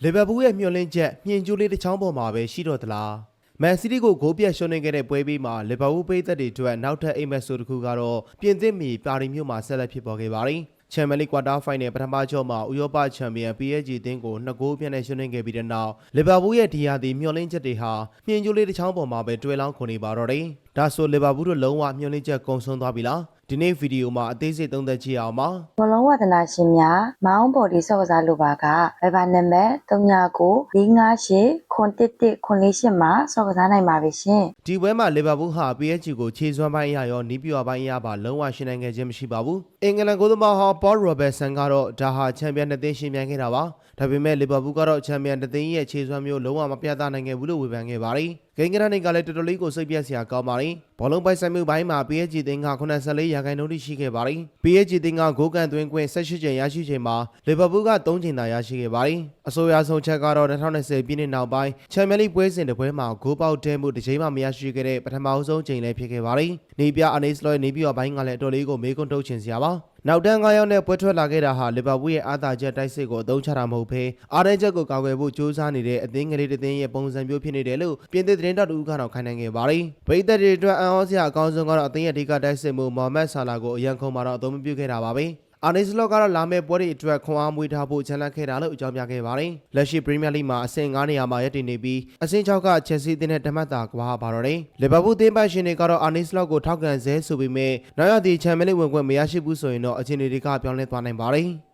လီဗာပူးရဲ့မျှော်လင့်ချက်မြင်ကျိုးလေးတစ်ချောင်းပေါ်မှာပဲရှိတော့သလားမန်စီးတီးကိုဂိုးပြတ်ရှုံးနေခဲ့တဲ့ပွဲပြီးမှာလီဗာပူးပိတ်သက်တွေအတွက်နောက်ထပ်အိမ်မက်ဆိုတစ်ခုကတော့ပြင်သစ်မီပါရီမြို့မှာဆက်လက်ဖြစ်ပေါ်ခဲ့ပါတယ်ချန်ပီယံလိကွာတာဖိုင်နယ်ပထမကြောမှာဥရောပချန်ပီယံ PSG အသင်းကို2ဂိုးပြတ်နဲ့ရှုံးနိမ့်ခဲ့ပြီးတဲ့နောက်လီဗာပူးရဲ့ဒီယာဒီမျှော်လင့်ချက်တွေဟာမြင်ကျိုးလေးတစ်ချောင်းပေါ်မှာပဲတွဲလောင်းခွန်နေပါတော့တယ်ဒါဆိုလီဗာပူးတို့လုံးဝမျှော်လင့်ချက်ကုန်ဆုံးသွားပြီလားဒီနေ့ဗီဒီယိုမှာအသေးစိတ်သုံးသပ်ကြည့်အောင်ပါဘလုံးဝဒနာရှင်များမောင်းပေါ်ဒီဆော့ကစားလိုပါကဘယ်ပါနံပါတ်3994ခွန်11ခွန်48မှာဆော့ကစားနိုင်ပါပြီရှင်ဒီပွဲမှာလီဗာပူးဟာ PSG ကိုခြေစွမ်းပိုင်းအရရောနီးပြွာပိုင်းအရပါလုံးဝရှင်းနိုင်ခဲ့ခြင်းမရှိပါဘူးအင်္ဂလန်ကိုသမားဟောပေါ်ရိုဘတ်ဆန်ကတော့ဒါဟာချန်ပီယံနှစ်သင်းရှင်ပြိုင်ခဲ့တာပါဒါပေမဲ့လီဗာပူးကတော့ချန်ပီယံတစ်သင်းရဲ့ခြေစွမ်းမျိုးလုံးဝမပြသနိုင်ခဲ့ဘူးလို့ဝေဖန်ခဲ့ပါတယ်ဂိမ်းကရန်တွေကလည်းတော်တော်လေးကိုစိတ်ပြက်စရာကောင်းပါတယ်ဘောလုံးပိုက်ဆိုင်မှုပိုင်းမှာ PSG သင်းက84ရာခိုင်နှုန်းထိရှိခဲ့ပါတယ် PSG သင်းကဂိုးကန်သွင်းခွင့်18ချိန်ရရှိချိန်မှာလီဗာပူးက3ချိန်သာရရှိခဲ့ပါတယ်အဆိုအရဆုံးချက်ကတော့2020ပြည့်နှစ်နောက်ပိုင်းချန်ပီယံလိပွဲစဉ်တစ်ပွဲမှာဂိုးပေါက်တဲမှုတစ်ချိန်မှမရရှိခဲ့တဲ့ပထမဆုံးချိန်လည်းဖြစ်ခဲ့ပါတယ်နေပြအနီစလော့နေပြဘိုင်းကလည်းအတော်လေးကိုမေးခွန်းထုတ်ချင်စရာပါနောက်တန်း9ယောက်နဲ့ပွဲထွက်လာခဲ့တာဟာလီဗာပူးရဲ့အာသာချက်တိုက်စစ်ကိုအသုံးချတာမဟုတ်ဘဲအားရချက်ကိုကာကွယ်ဖို့ကြိုးစားနေတဲ့အသင်းကလေးတစ်သင်းရဲ့ပုံစံမျိုးဖြစ်နေတယ်လို့ပြင်သစ်သတင်းတောက်တူကတော့ခိုင်နိုင်ခဲ့ပါတယ်။ပရိသတ်တွေအတွက်အံ့ဩစရာအကောင်းဆုံးကတော့အသင်းရဲ့အဓိကတိုက်စစ်မှုမိုဟာမက်ဆာလာကိုအရန်ခုံမှာတော့အသုံးမပြုခဲ့တာပါပဲ။အာနီစလော့ကတော့လာမယ့်ပွဲတွေအတွက်ခွန်အားမွေးထားဖို့ချန်လက်ခဲ့တာလို့အကြောင်းပြခဲ့ပါတယ်။လက်ရှိပရီးမီးယားလိမှာအဆင့်9နေရာမှာရပ်တည်နေပြီးအဆင့်6ကချက်စီးအသင်းနဲ့တမတ်တာကွာပါတော့တယ်။လီဗာပူးသင်းပိုင်ရှင်တွေကတော့အာနီစလော့ကိုထောက်ခံဆဲဆိုပေမဲ့နောက်ရသည့်ချန်ပီယံလိဝင်ခွင့်မရရှိဘူးဆိုရင်တော့အခြေအနေတွေကပြောင်းလဲသွားနိုင်ပါတယ်။